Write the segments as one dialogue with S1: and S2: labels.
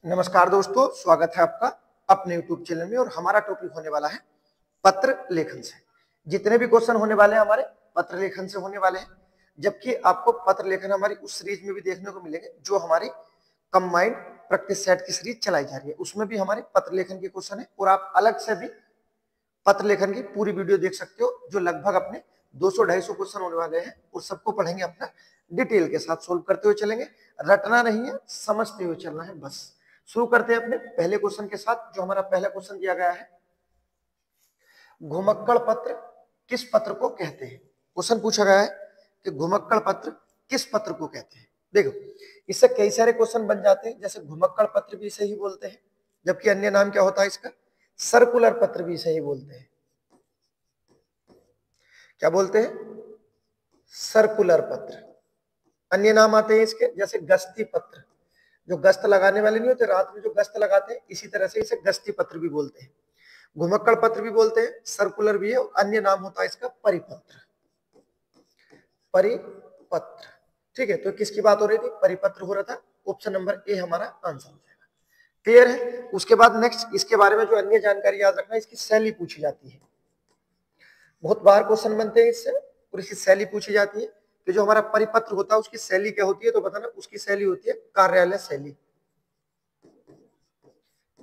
S1: नमस्कार दोस्तों, स्वागत है आपका अपने YouTube चैनल में। और हमारा टॉपिक होने वाला है पत्र लेखन से। जितने भी क्वेश्चन होने वाले हैं हमारे पत्र लेखन से होने वाले हैं, जबकि आपको पत्र लेखन हमारी उस सीरीज में भी देखने को मिलेंगे जो हमारी कंबाइंड प्रैक्टिस सेट की सीरीज चलाई जा रही है। उसमें भी हमारे पत्र लेखन के क्वेश्चन है और आप अलग से भी पत्र लेखन की पूरी वीडियो देख सकते हो, जो लगभग अपने 200-250 क्वेश्चन होने वाले हैं और सबको पढ़ेंगे अपना डिटेल के साथ, सोल्व करते हुए चलेंगे। रटना नहीं है, समझते हुए चलना है बस। शुरू करते हैं अपने पहले क्वेश्चन के साथ। जो हमारा पहला क्वेश्चन दिया गया है, घुमक्कड़ पत्र किस पत्र को कहते हैं। क्वेश्चन पूछा गया है कि घुमक्कड़ पत्र किस पत्र को कहते हैं। देखो, इससे कई सारे क्वेश्चन बन जाते हैं। जैसे घुमक्कड़ पत्र भी इसे ही बोलते हैं, जबकि अन्य नाम क्या होता है इसका, सर्कुलर पत्र भी इसे ही बोलते हैं। क्या बोलते हैं? सर्कुलर पत्र। अन्य नाम आते हैं इसके, जैसे गश्ती पत्र, जो गश्त लगाने वाले नहीं होते, रात में जो गश्त लगाते हैं, इसी तरह से इसे गश्ती पत्र भी बोलते हैं। घुमक्कड़ पत्र भी बोलते हैं, सर्कुलर भी है, और अन्य नाम होता है इसका परिपत्र। परिपत्र, ठीक है। तो किसकी बात हो रही थी? परिपत्र हो रहा था। ऑप्शन नंबर ए हमारा आंसर हो जाएगा। क्लियर है? उसके बाद नेक्स्ट, इसके बारे में जो अन्य जानकारी याद रखना, इसकी शैली पूछी जाती है। बहुत बार क्वेश्चन बनते हैं इससे, और इसकी शैली पूछी जाती है कि जो हमारा परिपत्र होता है उसकी शैली क्या होती है। तो बताना, उसकी शैली होती है कार्यालय शैली।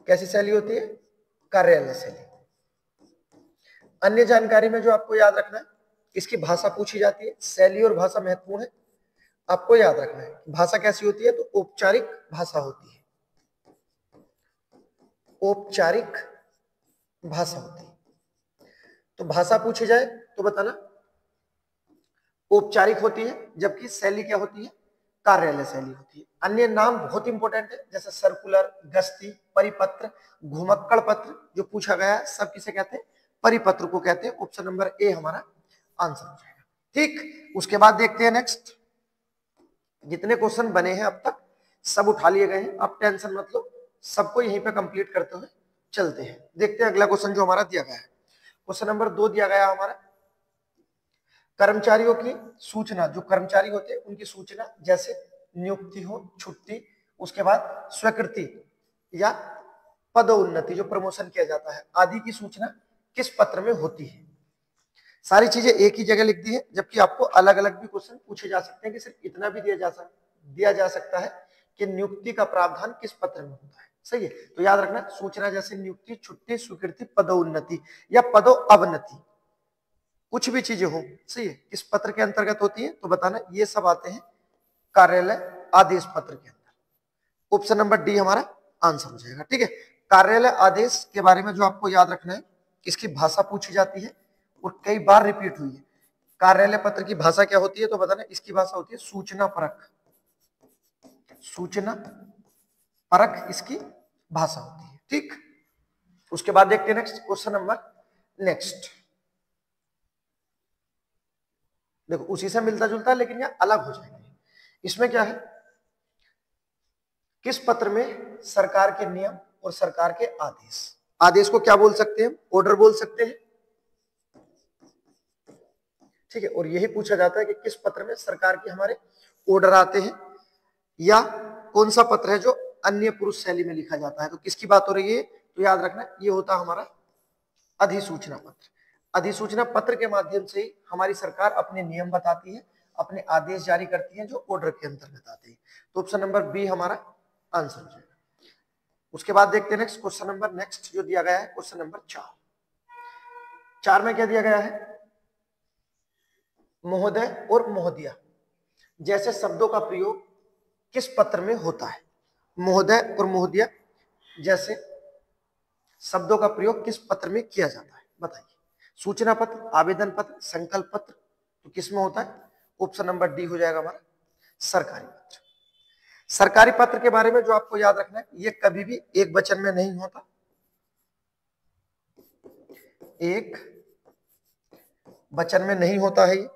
S1: कैसी शैली होती है? कार्यालय शैली। अन्य जानकारी में जो आपको याद रखना है, इसकी भाषा पूछी जाती है। शैली और भाषा महत्वपूर्ण है, आपको याद रखना है। भाषा कैसी होती है? तो औपचारिक भाषा होती है। औपचारिक भाषा होती है। तो भाषा पूछी जाए तो बताना औपचारिक होती है, जबकि शैली क्या होती है? कार्यालय शैली होती है। अन्य नाम बहुत इंपॉर्टेंट है, जैसे सर्कुलर, गश्ती, परिपत्र, घुमक्कड़ पत्र जो पूछा गया है, सब किसे कहते हैं? परिपत्र को कहते हैं। ऑप्शन नंबर ए हमारा आंसर हो जाएगा। ठीक, उसके बाद देखते हैं नेक्स्ट। जितने क्वेश्चन बने हैं अब तक सब उठा लिए गए हैं, आप टेंशन मत लो, सबको यहीं पे कंप्लीट करते हुए चलते हैं। देखते हैं अगला क्वेश्चन जो हमारा दिया गया है। क्वेश्चन नंबर 2 दिया गया हमारा, कर्मचारियों की सूचना, जो कर्मचारी होते हैं उनकी सूचना, जैसे नियुक्ति हो, छुट्टी, उसके बाद स्वीकृति या पदोन्नति, जो प्रमोशन किया जाता है, आदि की सूचना किस पत्र में होती है। सारी चीजें एक ही जगह लिख दी है, जबकि आपको अलग अलग भी क्वेश्चन पूछे जा सकते हैं कि सिर्फ इतना भी दिया जा सकता है कि नियुक्ति का प्रावधान किस पत्र में होता है। सही है, तो याद रखना, सूचना जैसे नियुक्ति, छुट्टी, स्वीकृति, पदोन्नति या पदो अवनति, कुछ भी चीजें हो, सही है, किस पत्र के अंतर्गत होती है। तो बताना, ये सब आते हैं कार्यालय आदेश पत्र के अंदर। ऑप्शन नंबर डी हमारा आंसर हो जाएगा। ठीक है, कार्यालय आदेश के बारे में जो आपको याद रखना है, इसकी भाषा पूछी जाती है और कई बार रिपीट हुई है। कार्यालय पत्र की भाषा क्या होती है? तो बताना, इसकी भाषा होती है सूचना परक। सूचना परक इसकी भाषा होती है। ठीक, उसके बाद देखते हैं नेक्स्ट क्वेश्चन नंबर नेक्स्ट। देखो, उसी से मिलता जुलता है लेकिन यह अलग हो जाएंगे। इसमें क्या है, किस पत्र में सरकार के नियम और सरकार के आदेश, आदेश को क्या बोल सकते हैं? ऑर्डर बोल सकते हैं। ठीक है, और यही पूछा जाता है कि किस पत्र में सरकार के हमारे ऑर्डर आते हैं, या कौन सा पत्र है जो अन्य पुरुष शैली में लिखा जाता है। तो किसकी बात हो रही है? तो याद रखना, ये होता है हमारा अधिसूचना पत्र। अधिसूचना पत्र के माध्यम से ही हमारी सरकार अपने नियम बताती है, अपने आदेश जारी करती है, जो ऑर्डर के अंतर्गत आते हैं। तो ऑप्शन नंबर बी हमारा आंसर हो जाएगा। उसके बाद देखते हैं नेक्स्ट क्वेश्चन नंबर नेक्स्ट जो दिया गया है, क्वेश्चन नंबर 4 में क्या दिया गया है? महोदय और महोदया जैसे शब्दों का प्रयोग किस पत्र में होता है। महोदय और महोदया जैसे शब्दों का प्रयोग किस पत्र में किया जाता है, बताइए। सूचना पत्र, आवेदन पत्र, संकल्प पत्र, तो किस में होता है? ऑप्शन नंबर डी हो जाएगा हमारा सरकारी पत्र। सरकारी पत्र के बारे में जो आपको याद रखना है, ये कभी भी एक वचन में नहीं होता, एक वचन में नहीं होता है ये।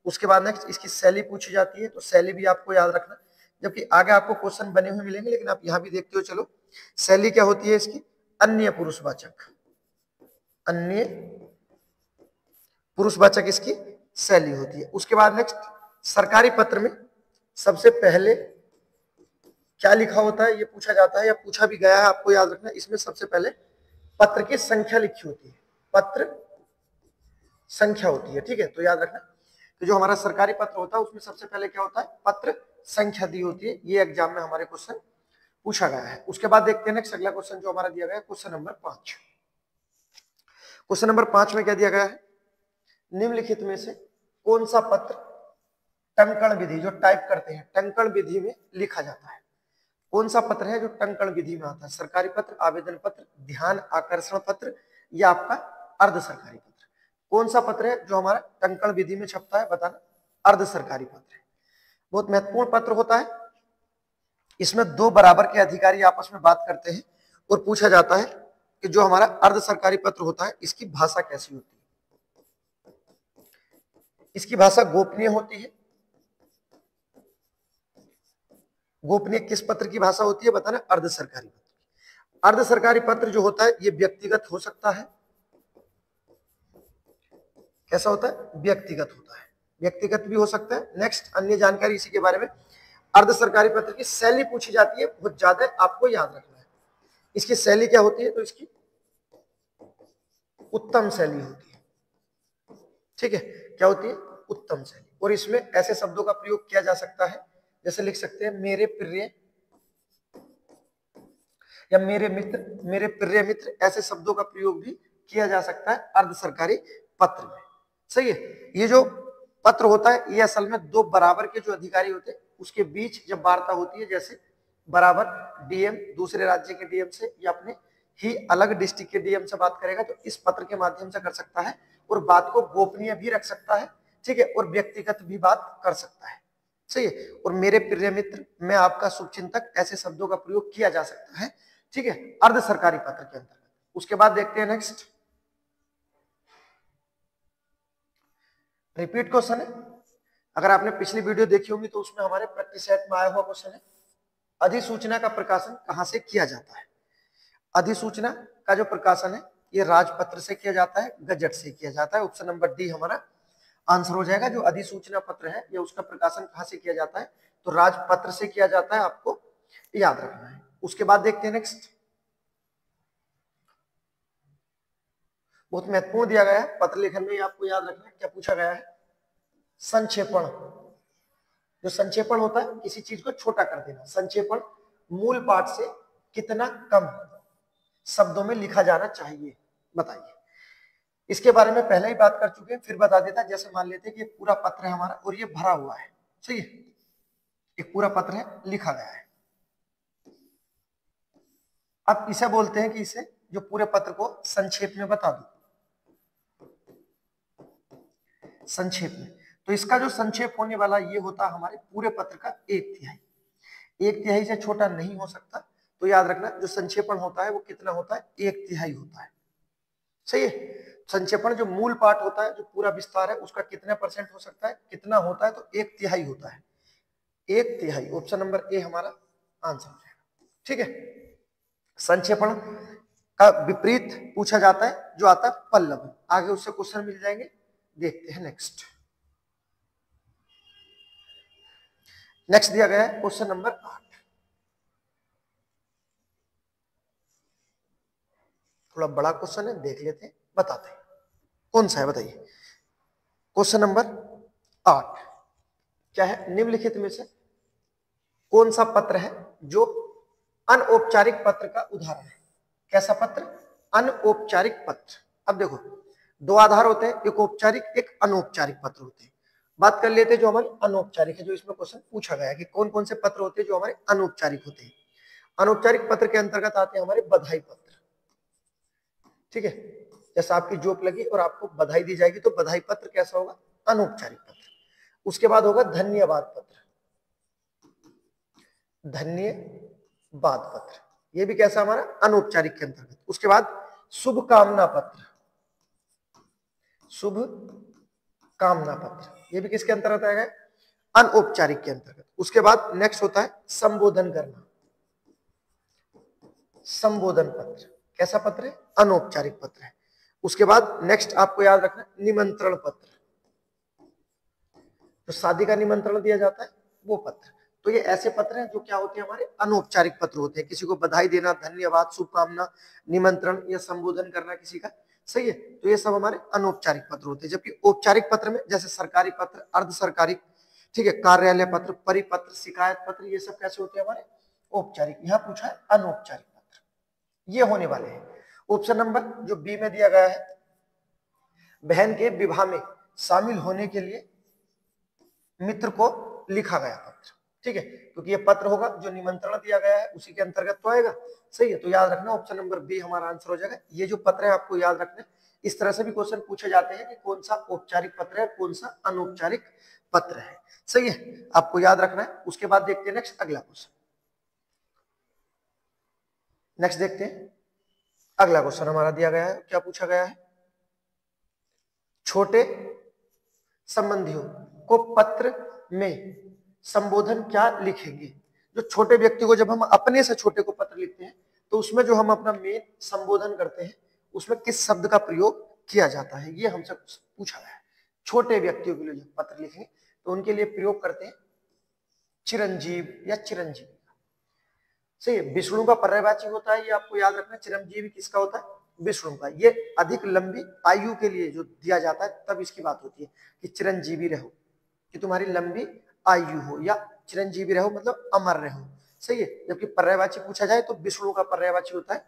S1: उसके बाद नेक्स्ट, इसकी शैली पूछी जाती है, तो शैली भी आपको याद रखना, जबकि आगे आपको क्वेश्चन बने हुए मिलेंगे, लेकिन आप यहां भी देखते हो चलो। शैली क्या होती है इसकी? अन्य पुरुषवाचक। अन्य पुरुषवाचक इसकी शैली होती है। उसके बाद नेक्स्ट, सरकारी पत्र में सबसे पहले क्या लिखा होता है ये पूछा जाता है या पूछा भी गया है, आपको याद रखना। इसमें सबसे पहले पत्र की संख्या लिखी होती है, पत्र संख्या होती है, ठीक है। तो याद रखना कि जो हमारा सरकारी पत्र होता है उसमें सबसे पहले क्या होता है, पत्र संख्या दी होती है। ये एग्जाम में हमारे क्वेश्चन पूछा गया है। उसके बाद देखते हैं नेक्स्ट अगला क्वेश्चन जो हमारा दिया गया है, क्वेश्चन नंबर 5। क्वेश्चन नंबर 5 में क्या दिया गया है, निम्नलिखित में से कौन सा पत्र टंकण विधि, जो टाइप करते हैं टंकण विधि में लिखा जाता है, कौन सा पत्र है जो टंकण विधि में आता है, सरकारी पत्र, आवेदन पत्र, ध्यान आकर्षण पत्र या आपका अर्ध सरकारी पत्र। कौन सा पत्र है जो हमारा टंकण विधि में छपता है, बताना। अर्ध सरकारी पत्र है, बहुत महत्वपूर्ण पत्र होता है। इसमें दो बराबर के अधिकारी आपस में बात करते हैं और पूछा जाता है कि जो हमारा अर्ध सरकारी पत्र होता है इसकी भाषा कैसी होती है। इसकी भाषा गोपनीय होती है। गोपनीय किस पत्र की भाषा होती है, बताना। अर्ध सरकारी पत्र। अर्ध सरकारी पत्र जो होता है ये व्यक्तिगत हो सकता है। कैसा होता है, व्यक्तिगत होता है, व्यक्तिगत भी हो सकता है। नेक्स्ट अन्य जानकारी इसी के बारे में, अर्ध सरकारी पत्र की शैली पूछी जाती है, बहुत ज्यादा आपको याद रखना है। इसकी शैली क्या होती है, तो इसकी उत्तम शैली होती है, ठीक है। क्या होती है, उत्तम शैली। और इसमें ऐसे शब्दों का प्रयोग किया जा सकता है, जैसे लिख सकते हैं मेरे प्रिय या मेरे मित्र, मेरे प्रिय मित्र, ऐसे शब्दों का प्रयोग भी किया जा सकता है अर्ध सरकारी पत्र में, सही है। ये जो पत्र होता है ये असल में दो बराबर के जो अधिकारी होते हैं उसके बीच जब वार्ता होती है, जैसे बराबर डीएम दूसरे राज्य के डीएम से या अपने ही अलग डिस्ट्रिक्ट के डीएम से बात करेगा, तो इस पत्र के माध्यम से कर सकता है और बात को गोपनीय भी रख सकता है, ठीक है, और व्यक्तिगत भी बात कर सकता है, सही है। और मेरे प्रिय मित्र, मैं आपका शुभचिंतक, ऐसे शब्दों का प्रयोग किया जा सकता है, ठीक है, अर्ध सरकारी पत्र के अंतर्गत। उसके बाद देखते हैं नेक्स्ट, रिपीट क्वेश्चन है। अगर आपने पिछली वीडियो देखी होगी तो उसमें हमारे प्रैक्टिस सेट में आया हुआ क्वेश्चन है, अधिसूचना का प्रकाशन कहां से किया जाता है। अधिसूचना का जो प्रकाशन है ये राजपत्र से किया जाता है, गजट से किया जाता है। ऑप्शन नंबर डी हमारा आंसर हो जाएगा। जो अधिसूचना पत्र है या उसका प्रकाशन कहां से किया जाता है, तो राजपत्र से किया जाता है, आपको याद रखना है। उसके बाद देखते हैं नेक्स्ट, बहुत महत्वपूर्ण दिया गया है पत्र लेखन में, आपको याद रखना है क्या पूछा गया है, संक्षेपण। जो संक्षेपण होता है किसी चीज को छोटा कर देना, संक्षेपण मूल पाठ से कितना कम शब्दों में लिखा जाना चाहिए, बताइए। इसके बारे में पहले ही बात कर चुके हैं, फिर बता देता। जैसे मान लेते हैं कि पूरा पत्र है हमारा और ये भरा हुआ है, सही है, एक पूरा पत्र है, लिखा गया है। अब इसे बोलते हैं कि इसे जो पूरे पत्र को संक्षेप में बता दो, संक्षेप में। तो इसका जो संक्षेप होने वाला ये होता है हमारे पूरे पत्र का 1/3। 1/3 से छोटा नहीं हो सकता, तो याद रखना जो संक्षेपण होता है वो कितना होता है, 1/3 होता है, सही है। संक्षेपण जो मूल पाठ होता है, जो पूरा विस्तार है, उसका कितना % हो सकता है, कितना होता है, तो 1/3 होता है, 1/3। ऑप्शन नंबर ए हमारा आंसर हो जाएगा, ठीक है। संक्षेपण का विपरीत पूछा जाता है जो आता है पल्लव, आगे उससे क्वेश्चन मिल जाएंगे, देखते हैं नेक्स्ट। नेक्स्ट दिया गया है क्वेश्चन नंबर 8, थोड़ा बड़ा क्वेश्चन है, देख लेते हैं, बताते हैं कौन सा है, बताइए। क्वेश्चन नंबर 8 क्या है, निम्नलिखित में से कौन सा पत्र है जो अनौपचारिक पत्र का उदाहरण है। कैसा पत्र, अनौपचारिक पत्र। अब देखो दो आधार होते हैं, एक औपचारिक एक अनौपचारिक पत्र होते हैं। बात कर लेते हैं जो हमारे अनौपचारिक है, जो इसमें क्वेश्चन पूछा गया है कि कौन कौन से पत्र होते हैं जो हमारे अनौपचारिक होते हैं। अनौपचारिक पत्र के अंतर्गत आते हैं हमारे बधाई पत्र, ठीक है। जैसे आपकी जॉब लगी और आपको बधाई दी जाएगी तो बधाई पत्र कैसा होगा, अनौपचारिक पत्र। उसके बाद होगा धन्यवाद पत्र, धन्यवाद पत्र, ये भी कैसा हमारा अनौपचारिक के अंतर्गत। उसके बाद शुभकामना पत्र, शुभ कामना पत्र, ये भी किसके अंतर्गत आएगा, अनौपचारिक के अंतर्गत। उसके बाद नेक्स्ट होता है संबोधन करना, संबोधन पत्र, कैसा पत्र है, अनौपचारिक पत्र है। उसके बाद नेक्स्ट आपको याद रखना निमंत्रण पत्र, तो शादी का निमंत्रण दिया जाता है वो पत्र। तो ये ऐसे पत्र हैं जो क्या होते हैं, हमारे अनौपचारिक पत्र होते हैं। किसी को बधाई देना, धन्यवाद, शुभकामना, निमंत्रण या संबोधन करना किसी का, सही है। तो ये सब हमारे अनौपचारिक पत्र होते हैं। जबकि औपचारिक पत्र में जैसे सरकारी पत्र, अर्ध सरकारी, ठीक है, कार्यालय पत्र, परिपत्र, शिकायत पत्र, ये सब कैसे होते हैं, हमारे औपचारिक। यहाँ पूछा है अनौपचारिक पत्र, ये होने वाले हैं। ऑप्शन नंबर जो बी में दिया गया है, बहन के विवाह में शामिल होने के लिए मित्र को लिखा गया पत्र, ठीक है, क्योंकि ये पत्र होगा जो निमंत्रण दिया गया है उसी के अंतर्गत तो आएगा, सही है। तो याद रखना ऑप्शन नंबर बी हमारा आंसर हो जाएगा। ये जो पत्र है आपको याद रखना, इस तरह से भी क्वेश्चन पूछे जाते हैं कि कौन सा औपचारिक पत्र है, कौन सा अनौपचारिक पत्र है, सही है, आपको याद रखना है। उसके बाद देखते हैं नेक्स्ट अगला क्वेश्चन। नेक्स्ट देखते हैं अगला क्वेश्चन हमारा दिया गया है, क्या पूछा गया है, छोटे संबंधियों को पत्र में संबोधन क्या लिखेंगे। जो छोटे व्यक्ति को जब हम अपने से छोटे को पत्र लिखते हैं तो उसमें जो हम अपना मेन संबोधन करते हैं उसमें किस शब्द का प्रयोग किया जाता है, ये हमसे पूछा गया है। छोटे व्यक्तियों के लिए जब पत्र लिखेंगे तो उनके लिए प्रयोग करते हैं चिरंजीव या चिरंजीवी, सही है। विष्णु का पर्यायवाची होता है, ये आपको याद रखना। चिरंजीवी किसका होता है, विष्णु का। ये अधिक लंबी आयु के लिए जो दिया जाता है तब इसकी बात होती है कि चिरंजीवी रहो, कि तुम्हारी लंबी आयु हो, या चिरंजीवी रहो मतलब अमर रहो, सही है। जबकि पर्यायवाची पूछा जाए तो विष्णु का पर्यायवाची होता है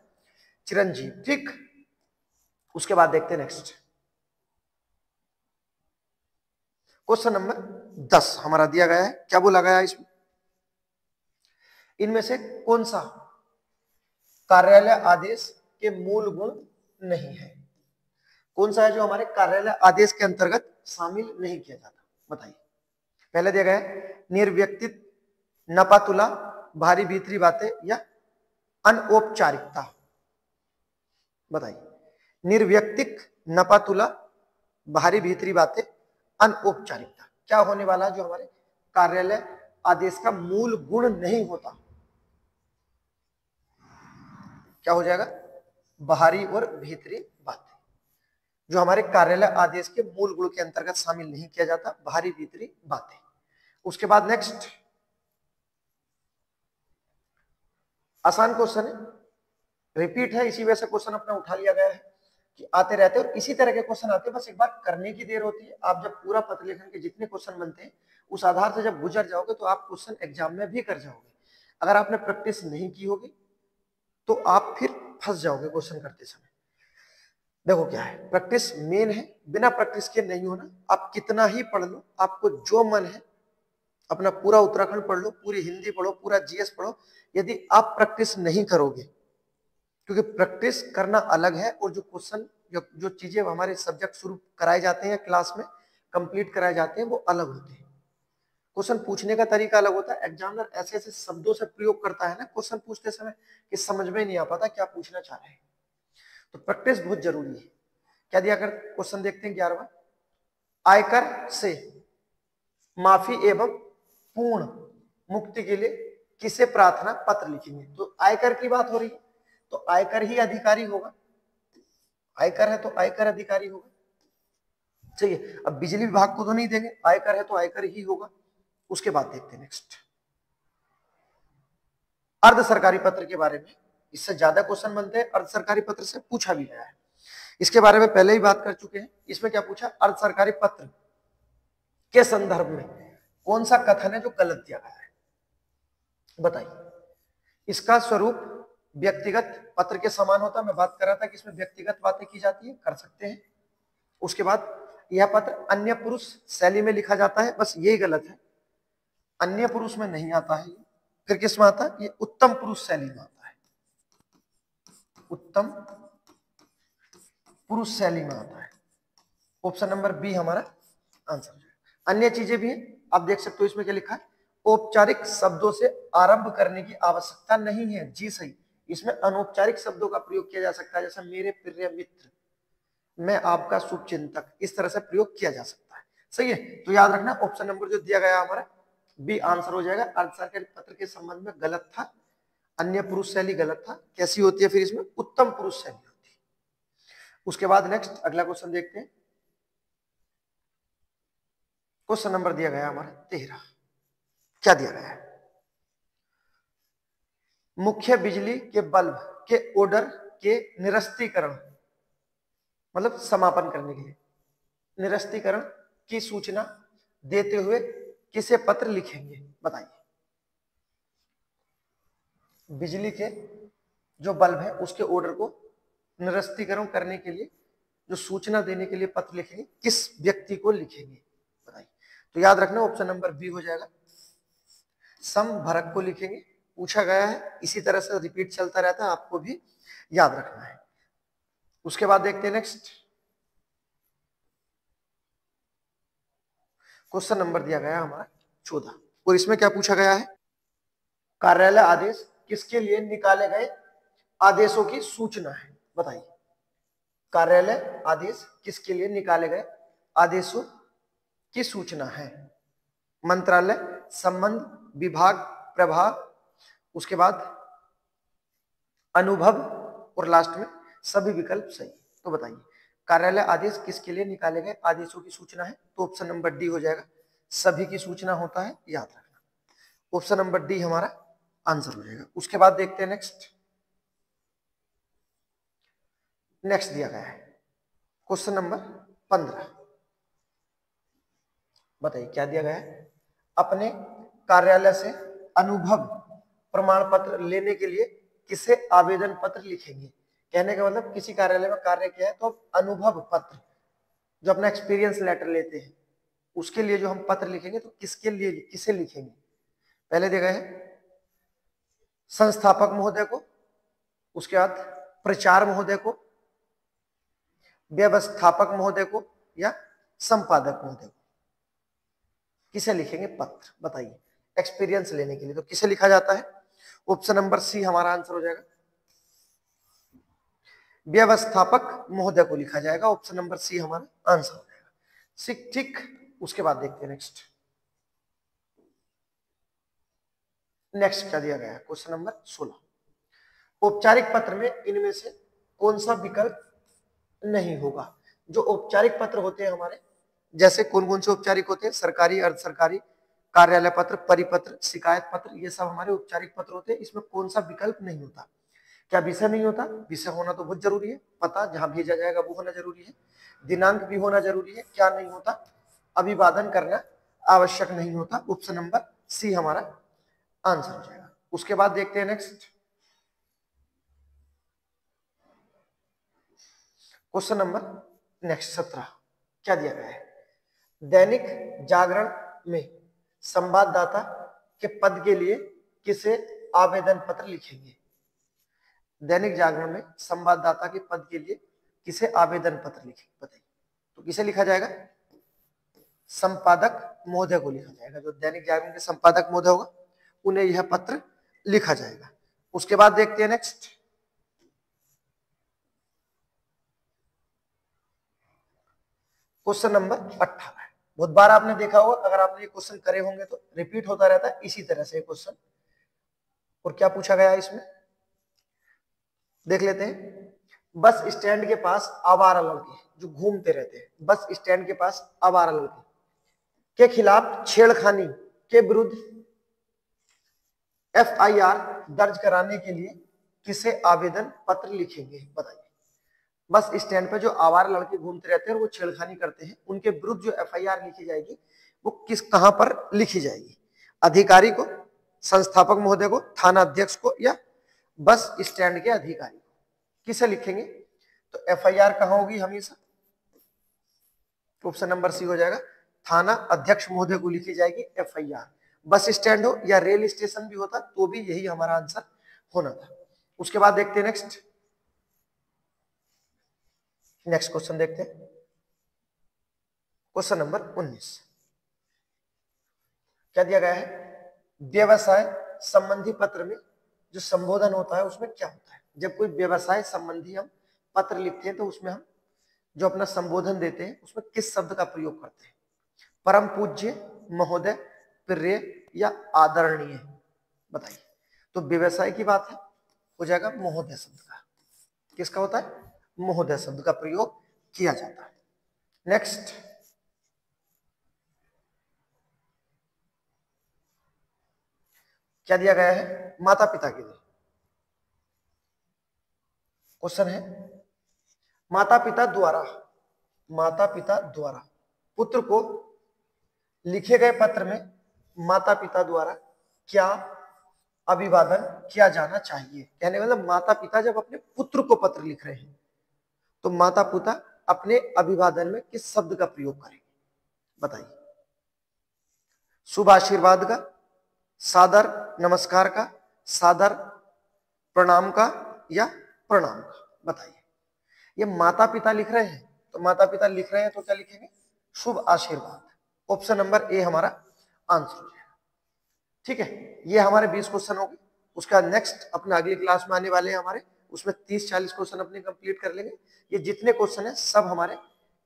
S1: चिरंजीव, ठीक। उसके बाद देखते हैं नेक्स्ट क्वेश्चन नंबर 10 हमारा दिया गया है, क्या बोला गया है इसमें, इनमें से कौन सा कार्यालय आदेश के मूल गुण नहीं है। कौन सा है जो हमारे कार्यालय आदेश के अंतर्गत शामिल नहीं किया जाता, बताइए। पहले दिया गया है निर्व्यक्तिक, नपातुला, भारी भीतरी बातें या अनौपचारिकता, बताइए। निर्व्यक्तिक, नपातुला, भारी भीतरी बातें, अनौपचारिकता, क्या होने वाला है जो हमारे कार्यालय आदेश का मूल गुण नहीं होता, क्या हो जाएगा, बाहरी और भीतरी बातें। जो हमारे कार्यालय आदेश के मूल गुण के अंतर्गत शामिल नहीं किया जाता, बाहरी भीतरी बातें। उसके बाद नेक्स्ट आसान क्वेश्चन है, रिपीट है, इसी वजह से क्वेश्चन अपना उठा लिया गया है कि आते रहते हैं और इसी तरह के क्वेश्चन आते हैं, बस एक बार करने की देर होती है। आप जब पूरा पत्र लेखन के जितने क्वेश्चन बनते हैं उस आधार से जब गुजर जाओगे तो आप क्वेश्चन एग्जाम में भी कर जाओगे। अगर आपने प्रैक्टिस नहीं की होगी तो आप फिर फंस जाओगे क्वेश्चन करते समय। देखो क्या है, प्रैक्टिस मेन है, बिना प्रैक्टिस के नहीं होना। आप कितना ही पढ़ लो, आपको जो मन है अपना पूरा उत्तराखंड पढ़ लो, पूरी हिंदी पढ़ो, पूरा जीएस पढ़ो, यदि आप प्रैक्टिस नहीं करोगे, क्योंकि प्रैक्टिस करना अलग है और जो क्वेश्चन जो चीजें हमारे सब्जेक्ट शुरू कराए जाते हैं क्लास में कंप्लीट कराए जाते हैं वो अलग होते हैं। क्वेश्चन पूछने का तरीका अलग होता है। एग्जामिनर ऐसे ऐसे शब्दों से प्रयोग करता है ना क्वेश्चन पूछते समय कि समझ में नहीं आ पाता क्या पूछना चाह रहे हैं। तो प्रैक्टिस बहुत जरूरी है। क्या दिया कर क्वेश्चन देखते हैं 11वां, आयकर से माफी एवं पूर्ण मुक्ति के लिए किसे प्रार्थना पत्र लिखेंगे। तो आयकर की बात हो रही है तो आयकर ही अधिकारी होगा, आयकर है तो आयकर अधिकारी होगा, चाहिए। अब बिजली विभाग को तो नहीं देंगे, आयकर है तो आयकर ही होगा। उसके बाद देखते हैं नेक्स्ट अर्ध सरकारी पत्र के बारे में, इससे ज्यादा क्वेश्चन बनते हैं, अर्ध सरकारी पत्र से पूछा भी गया है, इसके बारे में पहले ही बात कर चुके हैं। इसमें क्या पूछा, अर्ध सरकारी पत्र के संदर्भ में कौन सा कथन है जो गलत दिया गया है, बताइए। इसका स्वरूप व्यक्तिगत पत्र के समान होता है, मैं बात कर रहा था कि इसमें व्यक्तिगत बातें की जाती है, कर सकते हैं। उसके बाद यह पत्र अन्य पुरुष शैली में लिखा जाता है, बस यही गलत है, अन्य पुरुष में नहीं आता है। फिर किस में आता है, ये उत्तम पुरुष शैली में आता है, उत्तम पुरुष शैली में आता है। ऑप्शन नंबर बी हमारा आंसर है। अन्य चीजें भी हैं, आप देख सकते हो इसमें क्या लिखा है, औपचारिक शब्दों से आरंभ करने की आवश्यकता नहीं है, जी सही। इसमें अनौपचारिक शब्दों का प्रयोग किया जा सकता है, जैसे मेरे प्रिय मित्र, मैं आपका शुभ चिंतक, इस तरह से प्रयोग किया जा सकता है, सही है। तो याद रखना ऑप्शन नंबर जो दिया गया हमारा बी आंसर हो जाएगा। अर्ध सरकारी पत्र के संबंध में गलत था, अन्य पुरुष शैली गलत था। कैसी होती है फिर इसमें, उत्तम पुरुष शैली होती है। उसके बाद नेक्स्ट अगला क्वेश्चन देखते हैं, क्वेश्चन नंबर दिया गया हमारा 13, क्या दिया गया है, मुख्य बिजली के बल्ब के ऑर्डर के निरस्तीकरण, मतलब समापन करने के लिए निरस्तीकरण की सूचना देते हुए किसे पत्र लिखेंगे? बताइए। बिजली के जो बल्ब है उसके ऑर्डर को निरस्तीकरण करने के लिए जो सूचना देने के लिए पत्र लिखेंगे, किस व्यक्ति को लिखेंगे? बताइए। तो याद रखना ऑप्शन नंबर बी हो जाएगा, समभरक को लिखेंगे। पूछा गया है, इसी तरह से रिपीट चलता रहता है, आपको भी याद रखना है। उसके बाद देखते हैं नेक्स्ट क्वेश्चन नंबर दिया गया हमारा 14, और इसमें क्या पूछा गया है? कार्यालय आदेश किसके लिए निकाले गए आदेशों की सूचना है? बताइए। कार्यालय आदेश किसके लिए निकाले गए आदेशों की सूचना है? मंत्रालय, संबंध, विभाग, प्रभाग, उसके बाद अनुभव, और लास्ट में सभी विकल्प सही। तो बताइए, कार्यालय आदेश किसके लिए निकाले गए आदेशों की सूचना है? तो ऑप्शन नंबर डी हो जाएगा, सभी की सूचना होता है, याद रखना। ऑप्शन नंबर डी हमारा आंसर हो जाएगा। उसके बाद देखते हैं नेक्स्ट दिया गया है क्वेश्चन नंबर 15। बताइए क्या दिया गया है? अपने कार्यालय से अनुभव प्रमाण पत्र लेने के लिए किसे आवेदन पत्र लिखेंगे? कहने का मतलब किसी कार्यालय में कार्य किया है तो अनुभव पत्र, जो अपना एक्सपीरियंस लेटर लेते हैं, उसके लिए जो हम पत्र लिखेंगे तो किसके लिए, किसे लिखेंगे? पहले दिया गया है संस्थापक महोदय को, उसके बाद प्रचार महोदय को, व्यवस्थापक महोदय को, या संपादक महोदय को। किसे लिखेंगे पत्र? बताइए। एक्सपीरियंस लेने के लिए तो किसे लिखा जाता है? ऑप्शन नंबर सी हमारा आंसर हो जाएगा, व्यवस्थापक महोदय को लिखा जाएगा। ऑप्शन नंबर सी हमारा आंसर हो जाएगा। ठीक। उसके बाद देखते हैं नेक्स्ट क्या दिया गया है? Question number 16। औपचारिक पत्र में इनमें से कौन सा विकल्प नहीं होगा? जो औपचारिक पत्र होते हैं हमारे, जैसे कौन कौन से औपचारिक होते हैं? सरकारी, अर्ध सरकारी, कार्यालय पत्र, परिपत्र, शिकायत पत्र, ये सब हमारे औपचारिक पत्र होते हैं। इसमें कौन सा विकल्प नहीं होता? क्या विषय नहीं होता? विषय होना तो बहुत जरूरी है, पता जहां भेजा जाएगा वो होना जरूरी है, दिनांक भी होना जरूरी है। क्या नहीं होता? अभिवादन करना आवश्यक नहीं होता। ऑप्शन नंबर सी हमारा आंसर हो जाएगा। उसके बाद देखते हैं क्वेश्चन नंबर 17। क्या दिया गया है? दैनिक जागरण में संवाददाता के पद के लिए किसे आवेदन पत्र लिखेंगे? दैनिक जागरण में संवाददाता के पद के लिए किसे आवेदन पत्र लिखेंगे? बताइए। तो किसे लिखा जाएगा? संपादक महोदय को लिखा जाएगा। जो दैनिक जागरण के संपादक महोदय होगा उन्हें यह पत्र लिखा जाएगा। उसके बाद देखते हैं क्वेश्चन नंबर 18। बहुत बार आपने देखा होगा, अगर आपने ये क्वेश्चन करे होंगे तो रिपीट होता रहता है इसी तरह से क्वेश्चन। और क्या पूछा गया है इसमें देख लेते हैं। बस स्टैंड के पास आवारा लड़के जो घूमते रहते हैं, बस स्टैंड के पास आवारा लड़के के खिलाफ छेड़खानी के विरुद्ध FIR दर्ज कराने के लिए किसे आवेदन पत्र लिखेंगे? बताइए। बस स्टैंड पे जो आवारा लड़के घूमते रहते हैं और वो छेड़खानी करते हैं, उनके विरुद्ध जो FIR लिखी जाएगी वो कहां पर लिखी जाएगी? अधिकारी को, संस्थापक महोदय को, थाना अध्यक्ष को, या बस स्टैंड के अधिकारी को? किसे लिखेंगे? तो FIR कहां होगी हमेशा? ऑप्शन नंबर सी हो जाएगा, थाना अध्यक्ष महोदय को लिखी जाएगी FIR। बस स्टैंड हो या रेल स्टेशन भी होता तो भी यही हमारा आंसर होना था। उसके बाद देखते हैं नेक्स्ट क्वेश्चन देखते हैं क्वेश्चन नंबर 19। क्या दिया गया है? व्यवसाय संबंधी पत्र में जो संबोधन होता है उसमें क्या होता है? जब कोई व्यवसाय संबंधी हम पत्र लिखते हैं तो उसमें हम जो अपना संबोधन देते हैं उसमें किस शब्द का प्रयोग करते हैं? परम पूज्य, महोदय, प्रिय, या आदरणीय? बताइए। तो व्यवसाय की बात है, हो जाएगा महोदय शब्द का। किसका होता है? महोदय शब्द का प्रयोग किया जाता है। नेक्स्ट क्या दिया गया है? माता पिता के लिए क्वेश्चन है, माता पिता द्वारा पुत्र को लिखे गए पत्र में माता पिता द्वारा क्या अभिवादन किया जाना चाहिए। कहने मतलब माता पिता जब अपने पुत्र को पत्र लिख रहे हैं तो माता पिता अपने अभिवादन में किस शब्द का प्रयोग करेंगे, बताइए। शुभ आशीर्वाद का, सादर नमस्कार का, सादर प्रणाम का, या प्रणाम का, बताइए। ये माता पिता लिख रहे हैं तो माता पिता लिख रहे हैं तो क्या लिखेंगे, शुभ आशीर्वाद। ऑप्शन नंबर ए हमारा आंसर हो जाएगा। ठीक है, ये हमारे 20 क्वेश्चन हो गए। उसका नेक्स्ट अपने अगली क्लास में आने वाले हैं हमारे, उसमें 30-40 क्वेश्चन अपने कंप्लीट कर लेंगे। ये जितने क्वेश्चन है सब हमारे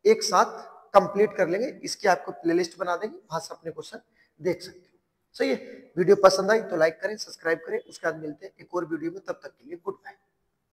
S1: एक साथ कंप्लीट कर लेंगे। इसकी आपको प्लेलिस्ट बना देंगे, वहां से अपने क्वेश्चन देख सकते हो। सही है, वीडियो पसंद आई तो लाइक करें, सब्सक्राइब करें। उसके बाद मिलते हैं एक और वीडियो में, तब तक के लिए गुड बाय।